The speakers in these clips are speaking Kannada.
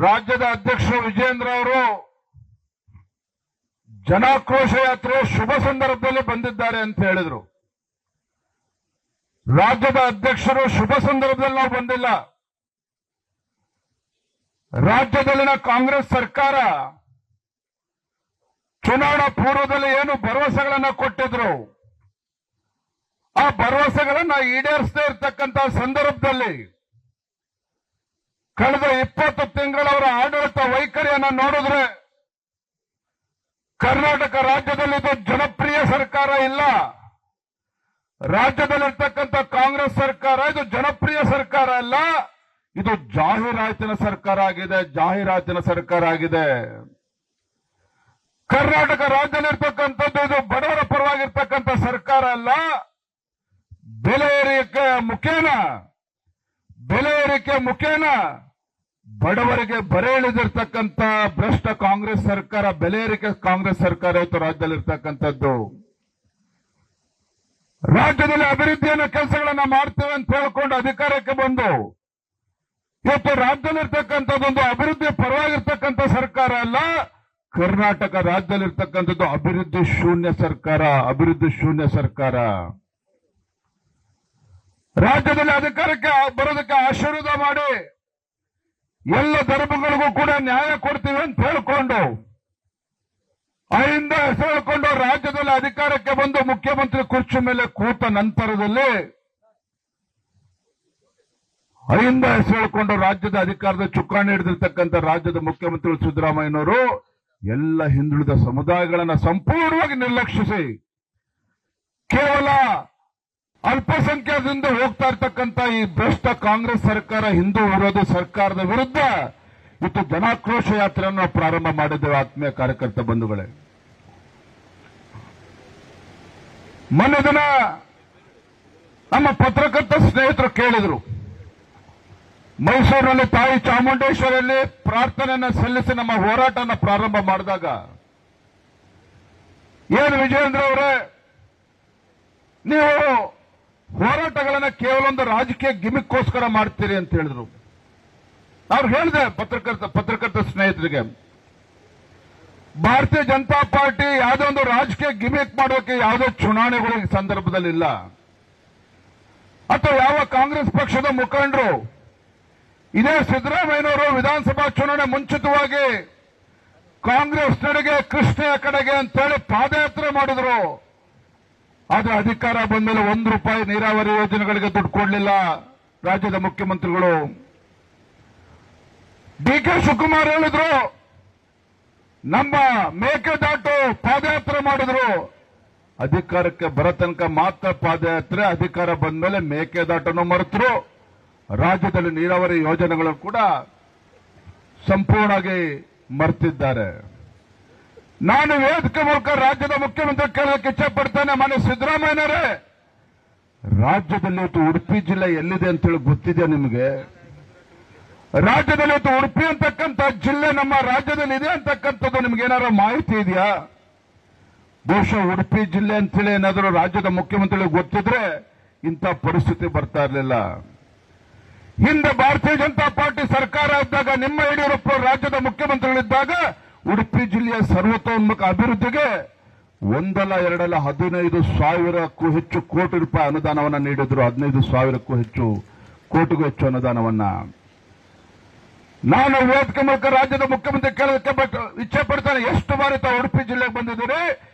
ರಾಜ್ಯದ ಅಧ್ಯಕ್ಷರು ವಿಜೇಂದ್ರ ಅವರು ಜನಾಕ್ರೋಶ ಯಾತ್ರೆ ಶುಭ ಸಂದರ್ಭದಲ್ಲಿ ಬಂದಿದ್ದಾರೆ ಅಂತ ಹೇಳಿದ್ರು. ರಾಜ್ಯದ ಅಧ್ಯಕ್ಷರು ಶುಭ ಸಂದರ್ಭದಲ್ಲಿ ನಾವು ಬಂದಿಲ್ಲ. ರಾಜ್ಯದಲ್ಲಿನ ಕಾಂಗ್ರೆಸ್ ಸರ್ಕಾರ ಚುನಾವಣಾ ಪೂರ್ವದಲ್ಲಿ ಏನು ಭರವಸೆಗಳನ್ನ ಕೊಟ್ಟಿದ್ರು, ಆ ಭರವಸೆಗಳನ್ನ ಈಡೇರಿಸದೇ ಇರತಕ್ಕಂತ ಸಂದರ್ಭದಲ್ಲಿ ಕಳೆದ 20 ತಿಂಗಳವರ ಆಡಳಿತ ವೈಖರಿಯನ್ನ ನೋಡಿದ್ರೆ ಕರ್ನಾಟಕ ರಾಜ್ಯದಲ್ಲಿ ಇದು ಜನಪ್ರಿಯ ಸರ್ಕಾರ ಇಲ್ಲ. ರಾಜ್ಯದಲ್ಲಿರ್ತಕ್ಕಂಥ ಕಾಂಗ್ರೆಸ್ ಸರ್ಕಾರ ಇದು ಜನಪ್ರಿಯ ಸರ್ಕಾರ ಅಲ್ಲ, ಇದು ಜಾಹೀರಾತಿನ ಸರ್ಕಾರ ಆಗಿದೆ. ಜಾಹೀರಾತಿನ ಸರ್ಕಾರ ಆಗಿದೆ. ಕರ್ನಾಟಕ ರಾಜ್ಯದಲ್ಲಿರ್ತಕ್ಕಂಥದ್ದು ಇದು ಬಡವರ ಪರವಾಗಿರ್ತಕ್ಕಂಥ ಸರ್ಕಾರ ಅಲ್ಲ. ಬೆಲೆ ಏರಿಕೆ ಮುಖೇನ ಬಡವರಿಗೆ ಬರೆ ಇಳಿದಿರ್ತಕ್ಕಂಥ ಭ್ರಷ್ಟ ಕಾಂಗ್ರೆಸ್ ಸರ್ಕಾರ, ಬೆಲೆ ಏರಿಕೆ ಕಾಂಗ್ರೆಸ್ ಸರ್ಕಾರ ಇವತ್ತು ರಾಜ್ಯದಲ್ಲಿರ್ತಕ್ಕಂಥದ್ದು. ರಾಜ್ಯದಲ್ಲಿ ಅಭಿವೃದ್ಧಿಯನ್ನು ಕೆಲಸಗಳನ್ನ ಮಾಡ್ತೇವೆ ಅಂತ ಹೇಳ್ಕೊಂಡು ಅಧಿಕಾರಕ್ಕೆ ಬಂದು ಇವತ್ತು ರಾಜ್ಯದಲ್ಲಿರ್ತಕ್ಕಂಥದ್ದೊಂದು ಅಭಿವೃದ್ಧಿ ಪರವಾಗಿರ್ತಕ್ಕಂಥ ಸರ್ಕಾರ ಅಲ್ಲ. ಕರ್ನಾಟಕ ರಾಜ್ಯದಲ್ಲಿರ್ತಕ್ಕಂಥದ್ದು ಅಭಿವೃದ್ಧಿ ಶೂನ್ಯ ಸರ್ಕಾರ. ಅಭಿವೃದ್ಧಿ ಶೂನ್ಯ ಸರ್ಕಾರ. ರಾಜ್ಯದಲ್ಲಿ ಅಧಿಕಾರಕ್ಕೆ ಬರೋದಕ್ಕೆ ಆಶೀರ್ವಾದ ಮಾಡಿ ಎಲ್ಲ ಧರ್ಮಗಳಿಗೂ ಕೂಡ ನ್ಯಾಯ ಕೊಡ್ತೀವಿ ಅಂತ ಹೇಳ್ಕೊಂಡು ಅಹಿಂದ ಹೇಳ್ಕೊಂಡು ರಾಜ್ಯದಲ್ಲಿ ಅಧಿಕಾರಕ್ಕೆ ಬಂದು ಮುಖ್ಯಮಂತ್ರಿ ಕುರ್ಚಿ ಮೇಲೆ ಕೂತ ನಂತರದಲ್ಲಿ ಅಹಿಂದ ಹೇಳ್ಕೊಂಡು ರಾಜ್ಯದ ಅಧಿಕಾರದ ಚುಕ್ಕಾಣಿ ಹಿಡಿದಿರ್ತಕ್ಕಂಥ ರಾಜ್ಯದ ಮುಖ್ಯಮಂತ್ರಿ ಸಿದ್ದರಾಮಯ್ಯನವರು ಎಲ್ಲ ಹಿಂದುಳಿದ ಸಮುದಾಯಗಳನ್ನ ಸಂಪೂರ್ಣವಾಗಿ ನಿರ್ಲಕ್ಷಿಸಿ ಕೇವಲ ಅಲ್ಪಸಂಖ್ಯಾತರಿಂದ ಹೋಗ್ತಾ ಇರ್ತಕ್ಕಂಥ ಈ ಭ್ರಷ್ಟ ಕಾಂಗ್ರೆಸ್ ಸರ್ಕಾರ, ಹಿಂದೂ ವಿರೋಧಿ ಸರ್ಕಾರದ ವಿರುದ್ಧ ಇವತ್ತು ಜನಾಕ್ರೋಶ ಯಾತ್ರೆಯನ್ನು ಪ್ರಾರಂಭ ಮಾಡಿದ್ದೇವೆ. ಆತ್ಮೀಯ ಕಾರ್ಯಕರ್ತ ಬಂಧುಗಳೇ, ಮೊನ್ನೆ ದಿನ ನಮ್ಮ ಪತ್ರಕರ್ತ ಸ್ನೇಹಿತರು ಕೇಳಿದ್ರು, ಮೈಸೂರಿನಲ್ಲಿ ತಾಯಿ ಚಾಮುಂಡೇಶ್ವರಿಯಲ್ಲಿ ಪ್ರಾರ್ಥನೆಯನ್ನು ಸಲ್ಲಿಸಿ ನಮ್ಮ ಹೋರಾಟವನ್ನು ಪ್ರಾರಂಭ ಮಾಡಿದಾಗ ಏನು ವಿಜಯೇಂದ್ರ ಅವರೇ, ನೀವು ಹೋರಾಟಗಳನ್ನ ಕೇವಲ ಒಂದು ರಾಜಕೀಯ ಗಿಮಿಕ್ಕೋಸ್ಕರ ಮಾಡ್ತೀರಿ ಅಂತ ಹೇಳಿದ್ರು. ಅವ್ರು ಹೇಳಿದೆ ಪತ್ರಕರ್ತ ಸ್ನೇಹಿತರಿಗೆ, ಭಾರತೀಯ ಜನತಾ ಪಾರ್ಟಿ ಯಾವುದೋ ಒಂದು ರಾಜಕೀಯ ಗಿಮಿಕ್ ಮಾಡೋಕೆ ಯಾವುದೋ ಚುನಾವಣೆಗಳು ಈ ಸಂದರ್ಭದಲ್ಲಿ ಇಲ್ಲ, ಅಥವಾ ಯಾವ ಕಾಂಗ್ರೆಸ್ ಪಕ್ಷದ ಮುಖಂಡರು ಇದೇ ಸಿದ್ದರಾಮಯ್ಯನವರು ವಿಧಾನಸಭಾ ಚುನಾವಣೆ ಮುಂಚಿತವಾಗಿ ಕಾಂಗ್ರೆಸ್ ನಡೆಗೆ ಕೃಷ್ಣೆಯ ಕಡೆಗೆ ಅಂತೇಳಿ ಪಾದಯಾತ್ರೆ ಮಾಡಿದ್ರು. ಆದ್ರೆ ಅಧಿಕಾರ ಬಂದ ಮೇಲೆ ₹1 ನೀರಾವರಿ ಯೋಜನೆಗಳಿಗೆ ದುಡ್ಡು ಕೊಡಲಿಲ್ಲ ರಾಜ್ಯದ ಮುಖ್ಯಮಂತ್ರಿಗಳು. ಡಿ.ಕೆ. ಶಿವಕುಮಾರ್ ಹೇಳಿದ್ರು, ನಮ್ಮ ಮೇಕೆದಾಟು ಪಾದಯಾತ್ರೆ ಮಾಡಿದ್ರು. ಅಧಿಕಾರಕ್ಕೆ ಬರೋ ತನಕ ಮಾತ್ರ ಪಾದಯಾತ್ರೆ, ಅಧಿಕಾರ ಬಂದ ಮೇಲೆ ಮೇಕೆದಾಟನ್ನು ಮರೆತರು. ರಾಜ್ಯದಲ್ಲಿ ನೀರಾವರಿ ಯೋಜನೆಗಳನ್ನು ಕೂಡ ಸಂಪೂರ್ಣವಾಗಿ ಮರೆತಿದ್ದಾರೆ. ನಾನು ವೇದಿಕೆ ಮೂಲಕ ರಾಜ್ಯದ ಮುಖ್ಯಮಂತ್ರಿ ಕೇಳೋಕೆ ಇಚ್ಛೆ ಪಡ್ತೇನೆ, ಮಾನ್ಯ ಸಿದ್ದರಾಮಯ್ಯನವರೇ, ರಾಜ್ಯದಲ್ಲಿ ಇವತ್ತು ಉಡುಪಿ ಜಿಲ್ಲೆ ಎಲ್ಲಿದೆ ಅಂತೇಳಿ ಗೊತ್ತಿದೆ ನಿಮಗೆ? ರಾಜ್ಯದಲ್ಲಿ ಇವತ್ತು ಉಡುಪಿ ಅಂತಕ್ಕಂಥ ಜಿಲ್ಲೆ ನಮ್ಮ ರಾಜ್ಯದಲ್ಲಿ ಇದೆ ಅಂತಕ್ಕಂಥದ್ದು ನಿಮ್ಗೆ ಏನಾದ್ರು ಮಾಹಿತಿ ಇದೆಯಾ? ಬಹುಶಃ ಉಡುಪಿ ಜಿಲ್ಲೆ ಅಂತೇಳಿ ಏನಾದರೂ ರಾಜ್ಯದ ಮುಖ್ಯಮಂತ್ರಿಗಳಿಗೆ ಗೊತ್ತಿದ್ರೆ ಇಂಥ ಪರಿಸ್ಥಿತಿ ಬರ್ತಾ ಇರಲಿಲ್ಲ. ಹಿಂದೆ ಭಾರತೀಯ ಜನತಾ ಪಾರ್ಟಿ ಸರ್ಕಾರ ಇದ್ದಾಗ, ನಿಮ್ಮ ಯಡಿಯೂರಪ್ಪ ರಾಜ್ಯದ ಮುಖ್ಯಮಂತ್ರಿಗಳಿದ್ದಾಗ ಉಡುಪಿ ಜಿಲ್ಲೆಯ ಸರ್ವತೋನ್ಮುಖ ಅಭಿವೃದ್ಧಿಗೆ ಒಂದಲ್ಲ ಎರಡಲ್ಲ 15,000ಕ್ಕೂ ಹೆಚ್ಚು ಕೋಟಿ ರೂಪಾಯಿ ಅನುದಾನವನ್ನು ನೀಡಿದ್ರು. 15,000ಕ್ಕೂ ಹೆಚ್ಚು ಕೋಟಿಗೂ ಹೆಚ್ಚು ಅನುದಾನವನ್ನ ನಾನು ವೇದಿಕೆ ಮೂಲಕ ರಾಜ್ಯದ ಮುಖ್ಯಮಂತ್ರಿ ಕೇಳೋದಕ್ಕೆ ಇಚ್ಛೆ ಪಡ್ತಾನೆ. ಎಷ್ಟು ಬಾರಿ ತಾವು ಉಡುಪಿ ಜಿಲ್ಲೆಗೆ ಬಂದಿದ್ದೀರಿ?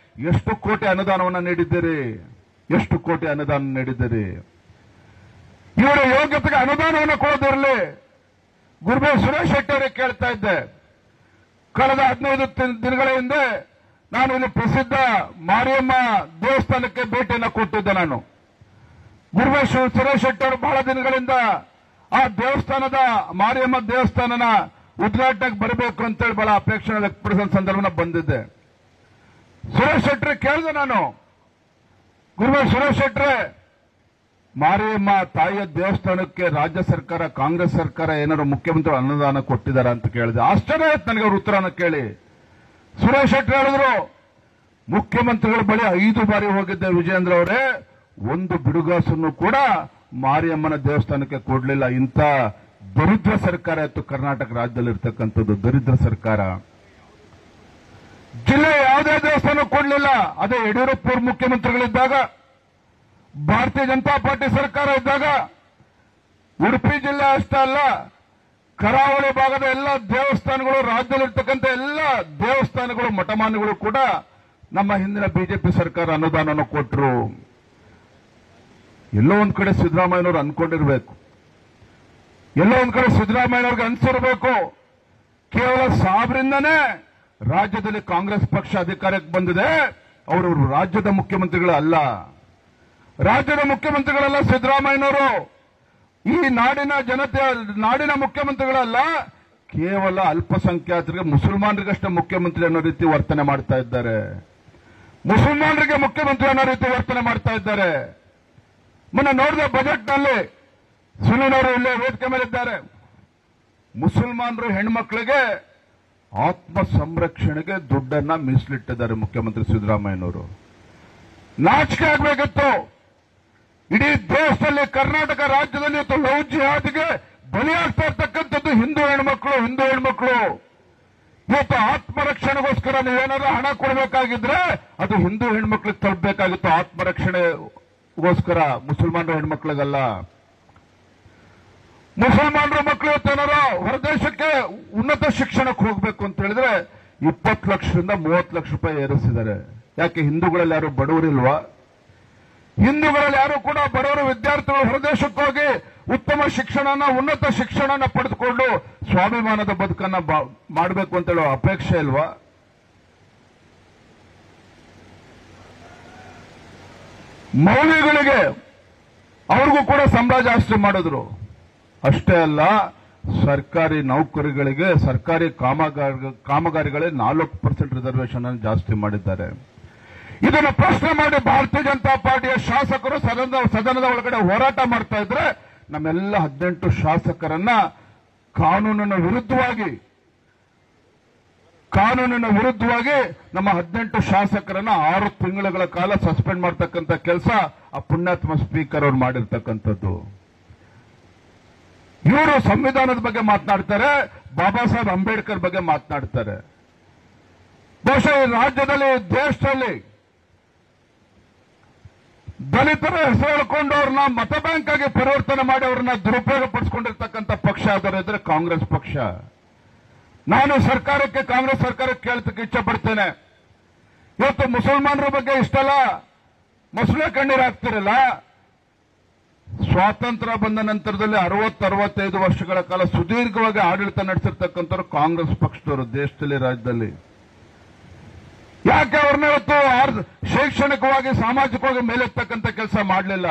ಎಷ್ಟು ಕೋಟಿ ಅನುದಾನವನ್ನು ನೀಡಿದ್ದೀರಿ? ಎಷ್ಟು ಕೋಟಿ ಅನುದಾನ ನೀಡಿದ್ದೀರಿ? ಇವರ ಯೋಗ್ಯತೆಗೆ ಅನುದಾನವನ್ನು ಕೊಡೋದಿರಲಿ. ಗುರುಬೇ ಸುರೇಶ್ ಶೆಟ್ಟಿ ಅವರಿಗೆ ಕೇಳ್ತಾ ಇದ್ದೆ, ಕಳೆದ 15 ದಿನಗಳ ಹಿಂದೆ ನಾನು ಇಲ್ಲಿ ಪ್ರಸಿದ್ಧ ಮಾರಿಯಮ್ಮ ದೇವಸ್ಥಾನಕ್ಕೆ ಭೇಟಿಯನ್ನು ಕೊಟ್ಟಿದ್ದೆ. ನಾನು ಗುರುಬೇ ಸುರೇಶ್ ಶೆಟ್ಟಿ ಅವರು ಬಹಳ ದಿನಗಳಿಂದ ಆ ದೇವಸ್ಥಾನದ ಮಾರಿಯಮ್ಮ ದೇವಸ್ಥಾನನ ಉದ್ಘಾಟನೆಗೆ ಬರಬೇಕು ಅಂತೇಳಿ ಬಹಳ ಅಪೇಕ್ಷೆ ವ್ಯಕ್ತಪಡಿಸಿದ ಸಂದರ್ಭ ಬಂದಿದ್ದೆ. ಸುರೇಶ್ ಶೆಟ್ಟಿ ಕೇಳಿದೆ ನಾನು, ಗುರುಬೇ ಸುರೇಶ್ ಶೆಟ್ಟಿ, ಮಾರಿಯಮ್ಮ ತಾಯಿಯ ದೇವಸ್ಥಾನಕ್ಕೆ ರಾಜ್ಯ ಸರ್ಕಾರ, ಕಾಂಗ್ರೆಸ್ ಸರ್ಕಾರ ಏನಾದ್ರು ಮುಖ್ಯಮಂತ್ರಿ ಅನುದಾನ ಕೊಟ್ಟಿದ್ದಾರೆ ಅಂತ ಕೇಳಿದೆ. ಆಶ್ಚರ್ಯ ಆಯ್ತು ನನಗೆ ಅವ್ರ ಉತ್ತರನ ಕೇಳಿ. ಸುರೇಶ್ ಶೆಟ್ಟಿ ಹೇಳಿದ್ರು, ಮುಖ್ಯಮಂತ್ರಿಗಳ ಬಳಿ 5 ಬಾರಿ ಹೋಗಿದ್ದೆ ವಿಜಯೇಂದ್ರ ಅವರೇ, ಒಂದು ಬಿಡುಗಾಸನ್ನು ಕೂಡ ಮಾರಿಯಮ್ಮನ ದೇವಸ್ಥಾನಕ್ಕೆ ಕೊಡಲಿಲ್ಲ. ಇಂಥ ದರಿದ್ರ ಸರ್ಕಾರ ಇತ್ತು ಕರ್ನಾಟಕ ರಾಜ್ಯದಲ್ಲಿ ಇರ್ತಕ್ಕಂಥದ್ದು ದರಿದ್ರ ಸರ್ಕಾರ. ಜಿಲ್ಲೆ ಯಾವುದೇ ದೇವಸ್ಥಾನ ಕೊಡಲಿಲ್ಲ. ಅದೇ ಯಡಿಯೂರಪ್ಪ ಮುಖ್ಯಮಂತ್ರಿಗಳಿದ್ದಾಗ, ಭಾರತೀಯ ಜನತಾ ಪಾರ್ಟಿ ಸರ್ಕಾರ ಇದ್ದಾಗ ಉಡುಪಿ ಜಿಲ್ಲೆ ಅಷ್ಟೇ ಅಲ್ಲ, ಕರಾವಳಿ ಭಾಗದ ಎಲ್ಲ ದೇವಸ್ಥಾನಗಳು, ರಾಜ್ಯದಲ್ಲಿರ್ತಕ್ಕಂಥ ಎಲ್ಲ ದೇವಸ್ಥಾನಗಳು, ಮಠಮಾನ್ಯಗಳು ಕೂಡ ನಮ್ಮ ಹಿಂದಿನ ಬಿಜೆಪಿ ಸರ್ಕಾರ ಅನುದಾನವನ್ನು ಕೊಟ್ಟರು. ಎಲ್ಲೋ ಒಂದ್ ಕಡೆ ಸಿದ್ದರಾಮಯ್ಯನವರು ಅನ್ಕೊಂಡಿರ್ಬೇಕು, ಎಲ್ಲೋ ಒಂದ್ ಕಡೆ ಸಿದ್ದರಾಮಯ್ಯನವ್ರಿಗೆ ಅನ್ಸಿರ್ಬೇಕು, ಕೇವಲ ಸಾಬ್ರಿಂದನೇ ರಾಜ್ಯದಲ್ಲಿ ಕಾಂಗ್ರೆಸ್ ಪಕ್ಷ ಅಧಿಕಾರಕ್ಕೆ ಬಂದಿದೆ, ಅವರು ರಾಜ್ಯದ ಮುಖ್ಯಮಂತ್ರಿಗಳು ಅಲ್ಲ. ರಾಜ್ಯದ ಮುಖ್ಯಮಂತ್ರಿಗಳಲ್ಲ ಸಿದ್ದರಾಮಯ್ಯನವರು, ಈ ನಾಡಿನ ಜನತೆ ನಾಡಿನ ಮುಖ್ಯಮಂತ್ರಿಗಳಲ್ಲ, ಕೇವಲ ಅಲ್ಪಸಂಖ್ಯಾತರಿಗೆ ಮುಸಲ್ಮಾನರಿಗಷ್ಟೇ ಮುಖ್ಯಮಂತ್ರಿ ಅನ್ನೋ ರೀತಿ ವರ್ತನೆ ಮಾಡ್ತಾ ಇದ್ದಾರೆ. ಮುಸಲ್ಮಾನರಿಗೆ ಮುಖ್ಯಮಂತ್ರಿ ಅನ್ನೋ ರೀತಿ ವರ್ತನೆ ಮಾಡ್ತಾ ಇದ್ದಾರೆ. ಮೊನ್ನೆ ನೋಡಿದ ಬಜೆಟ್ನಲ್ಲಿ ಸುನಿಲ್ ಇಲ್ಲೇ ವೇದಿಕೆ ಮೇಲಿದ್ದಾರೆ, ಮುಸಲ್ಮಾನರು ಹೆಣ್ಮಕ್ಳಿಗೆ ಆತ್ಮ ಸಂರಕ್ಷಣೆಗೆ ದುಡ್ಡನ್ನ ಮೀಸಲಿಟ್ಟಿದ್ದಾರೆ ಮುಖ್ಯಮಂತ್ರಿ ಸಿದ್ದರಾಮಯ್ಯನವರು. ನಾಚಿಕೆ ಆಗಬೇಕಿತ್ತು. ಇಡೀ ದೇಶದಲ್ಲಿ ಕರ್ನಾಟಕ ರಾಜ್ಯದಲ್ಲಿ ಇವತ್ತು ಲವ್ ಜಿಹಾದ್ಗೆ ಬಲಿಯಾಗ್ತಾ ಇರ್ತಕ್ಕಂಥದ್ದು ಹಿಂದೂ ಹೆಣ್ಮಕ್ಳು. ಇವತ್ತು ಆತ್ಮರಕ್ಷಣೆಗೋಸ್ಕರ ನೀವೇನಾದ್ರೂ ಹಣ ಕೊಡಬೇಕಾಗಿದ್ರೆ ಅದು ಹಿಂದೂ ಹೆಣ್ಮಕ್ಳಿಗೆ ತಲುಪಬೇಕಾಗಿತ್ತು, ಆತ್ಮರಕ್ಷಣೆಗೋಸ್ಕರ, ಮುಸಲ್ಮಾನರ ಹೆಣ್ಮಕ್ಳಿಗಲ್ಲ. ಮುಸಲ್ಮಾನರ ಮಕ್ಕಳು ಇವತ್ತೇನಾರ ಹೊರದೇಶಕ್ಕೆ ಉನ್ನತ ಶಿಕ್ಷಣಕ್ಕೆ ಹೋಗಬೇಕು ಅಂತ ಹೇಳಿದ್ರೆ 20 ಲಕ್ಷದಿಂದ 30 ಲಕ್ಷ ರೂಪಾಯಿ ಏರಿಸಿದ್ದಾರೆ. ಯಾಕೆ ಹಿಂದೂಗಳಲ್ಲಿ ಯಾರು ಬಡವರಿಲ್ವಾ? ಹಿಂದೂಗಳಲ್ಲಿ ಯಾರು ಕೂಡ ಬಡವರು ವಿದ್ಯಾರ್ಥಿಗಳು ಹೊರದೇಶಕ್ಕೆ ಹೋಗಿ ಉತ್ತಮ ಶಿಕ್ಷಣನ, ಉನ್ನತ ಶಿಕ್ಷಣನ ಪಡೆದುಕೊಂಡು ಸ್ವಾಭಿಮಾನದ ಬದುಕನ್ನ ಮಾಡಬೇಕು ಅಂತ ಹೇಳೋ ಅಪೇಕ್ಷೆ ಇಲ್ವಾ? ಮೌಲ್ಯಗಳಿಗೆ ಅವ್ರಿಗೂ ಕೂಡ ಸಂಬಳ ಜಾಸ್ತಿ ಮಾಡಿದ್ರು. ಅಷ್ಟೇ ಅಲ್ಲ, ಸರ್ಕಾರಿ ನೌಕರಿಗಳಿಗೆ, ಸರ್ಕಾರಿ ಕಾಮಗಾರಿಗಳೇ 4% ರಿಸರ್ವೇಶನ್ ಅನ್ನು ಜಾಸ್ತಿ ಮಾಡಿದ್ದಾರೆ. ಇದನ್ನು ಪ್ರಶ್ನೆ ಮಾಡಿ ಭಾರತೀಯ ಜನತಾ ಪಾರ್ಟಿಯ ಶಾಸಕರು ಸದನದ ಒಳಗಡೆ ಹೋರಾಟ ಮಾಡ್ತಾ ಇದ್ರೆ, ನಮ್ಮೆಲ್ಲ 18 ಶಾಸಕರನ್ನ ಕಾನೂನಿನ ವಿರುದ್ಧವಾಗಿ ನಮ್ಮ 18 ಶಾಸಕರನ್ನ 6 ತಿಂಗಳ ಕಾಲ ಸಸ್ಪೆಂಡ್ ಮಾಡ್ತಕ್ಕಂಥ ಕೆಲಸ ಆ ಪುಣ್ಯಾತ್ಮ ಸ್ಪೀಕರ್ ಅವರು ಮಾಡಿರ್ತಕ್ಕಂಥದ್ದು. ಇವರು ಸಂವಿಧಾನದ ಬಗ್ಗೆ ಮಾತನಾಡ್ತಾರೆ, ಬಾಬಾ ಸಾಹೇಬ್ ಅಂಬೇಡ್ಕರ್ ಬಗ್ಗೆ ಮಾತನಾಡ್ತಾರೆ. ಬಹುಶಃ ಈ ರಾಜ್ಯದಲ್ಲಿ, ದೇಶದಲ್ಲಿ ದಲಿತರ ಹೆಸರು ಹೇಳ್ಕೊಂಡು ಅವ್ರನ್ನ ಮತ ಬ್ಯಾಂಕ್ ಆಗಿ ಪರಿವರ್ತನೆ ಮಾಡಿ ಅವ್ರನ್ನ ದುರುಪಯೋಗ ಪಡಿಸಿಕೊಂಡಿರ್ತಕ್ಕಂಥ ಪಕ್ಷ ಯಾವ್ದಾರು ಕಾಂಗ್ರೆಸ್ ಪಕ್ಷ. ನಾನು ಕಾಂಗ್ರೆಸ್ ಸರ್ಕಾರಕ್ಕೆ ಕೇಳಲಿಕ್ಕೆ ಇಚ್ಛೆ ಪಡ್ತೇನೆ. ಇವತ್ತು ಮುಸಲ್ಮಾನರ ಬಗ್ಗೆ ಇಷ್ಟಲ್ಲ ಮೊಸಳೆ ಕಣ್ಣೀರು ಹಾಕ್ತಿರಲ್ಲ. ಸ್ವಾತಂತ್ರ್ಯ ಬಂದ ನಂತರದಲ್ಲಿ 60-65 ವರ್ಷಗಳ ಕಾಲ ಸುದೀರ್ಘವಾಗಿ ಆಡಳಿತ ನಡೆಸಿರ್ತಕ್ಕಂಥವ್ರು ಕಾಂಗ್ರೆಸ್ ಪಕ್ಷದವರು ದೇಶದಲ್ಲಿ, ರಾಜ್ಯದಲ್ಲಿ. ಯಾಕೆ ಅವ್ರನ್ನ ಇವತ್ತು ಶೈಕ್ಷಣಿಕವಾಗಿ, ಸಾಮಾಜಿಕವಾಗಿ ಮೇಲೆತ್ತಕ್ಕಂಥ ಕೆಲಸ ಮಾಡಲಿಲ್ಲ?